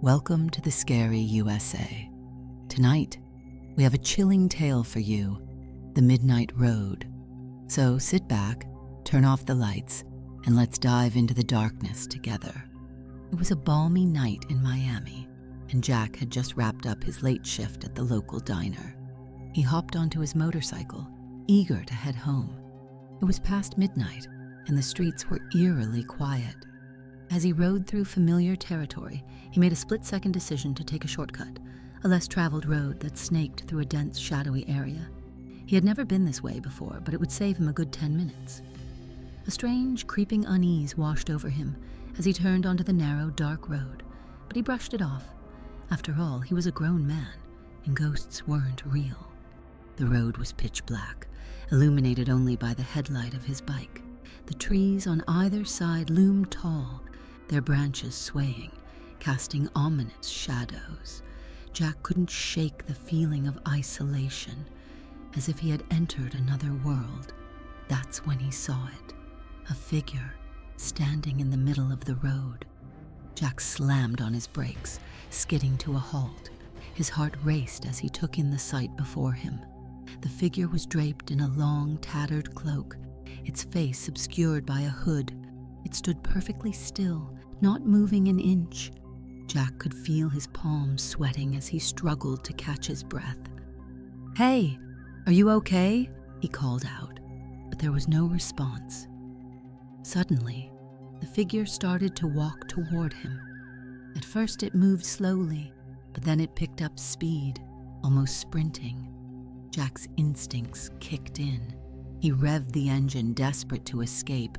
Welcome to the scary USA. Tonight, we have a chilling tale for you, The Midnight Road. So sit back, turn off the lights, and let's dive into the darkness together. It was a balmy night in Miami, and Jack had just wrapped up his late shift at the local diner. He hopped onto his motorcycle, eager to head home. It was past midnight, and the streets were eerily quiet. As he rode through familiar territory, he made a split-second decision to take a shortcut, a less-traveled road that snaked through a dense, shadowy area. He had never been this way before, but it would save him a good 10 minutes. A strange, creeping unease washed over him as he turned onto the narrow, dark road, but he brushed it off. After all, he was a grown man, and ghosts weren't real. The road was pitch black, illuminated only by the headlight of his bike. The trees on either side loomed tall, their branches swaying, casting ominous shadows. Jack couldn't shake the feeling of isolation, as if he had entered another world. That's when he saw it, a figure standing in the middle of the road. Jack slammed on his brakes, skidding to a halt. His heart raced as he took in the sight before him. The figure was draped in a long, tattered cloak, its face obscured by a hood. It stood perfectly still, not moving an inch. Jack could feel his palms sweating as he struggled to catch his breath. "Hey, are you okay?" he called out, but there was no response. Suddenly, the figure started to walk toward him. At first it moved slowly, but then it picked up speed, almost sprinting. Jack's instincts kicked in. He revved the engine, desperate to escape.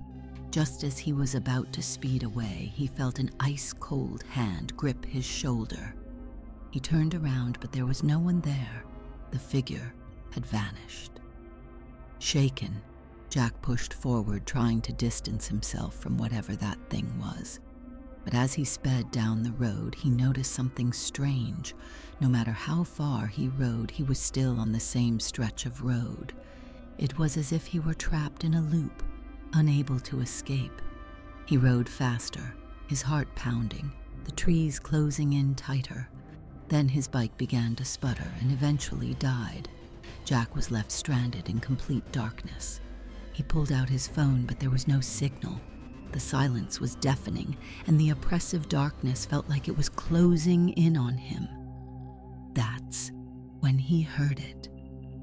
Just as he was about to speed away, he felt an ice-cold hand grip his shoulder. He turned around, but there was no one there. The figure had vanished. Shaken, Jack pushed forward, trying to distance himself from whatever that thing was. But as he sped down the road, he noticed something strange. No matter how far he rode, he was still on the same stretch of road. It was as if he were trapped in a loop, unable to escape. He rode faster, his heart pounding, the trees closing in tighter. Then his bike began to sputter and eventually died. Jack was left stranded in complete darkness. He pulled out his phone, but there was no signal. The silence was deafening, and the oppressive darkness felt like it was closing in on him. That's when he heard it,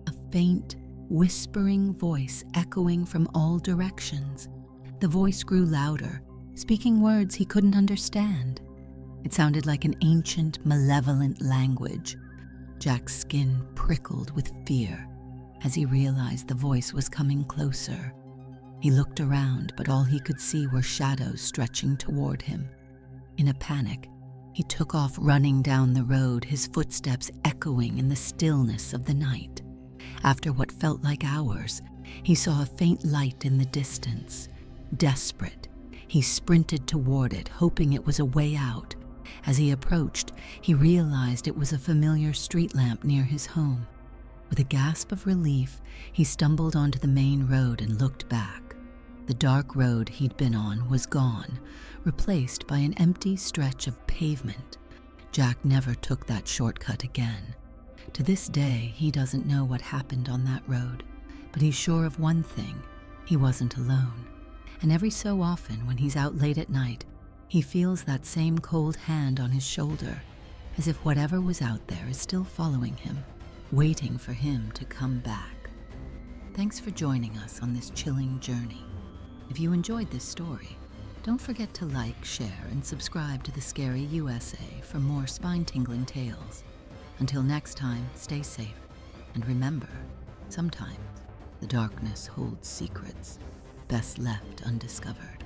a faint, whispering voice echoing from all directions. The voice grew louder, speaking words he couldn't understand. It sounded like an ancient, malevolent language. Jack's skin prickled with fear as he realized the voice was coming closer. He looked around, but all he could see were shadows stretching toward him. In a panic, he took off running down the road, his footsteps echoing in the stillness of the night. After what felt like hours, he saw a faint light in the distance. Desperate, he sprinted toward it, hoping it was a way out. As he approached, he realized it was a familiar street lamp near his home. With a gasp of relief, he stumbled onto the main road and looked back. The dark road he'd been on was gone, replaced by an empty stretch of pavement. Jack never took that shortcut again. To this day, he doesn't know what happened on that road, but he's sure of one thing: he wasn't alone. And every so often, when he's out late at night, he feels that same cold hand on his shoulder, as if whatever was out there is still following him, waiting for him to come back. Thanks for joining us on this chilling journey. If you enjoyed this story, don't forget to like, share, and subscribe to The Scary USA for more spine-tingling tales. Until next time, stay safe, and remember, sometimes the darkness holds secrets best left undiscovered.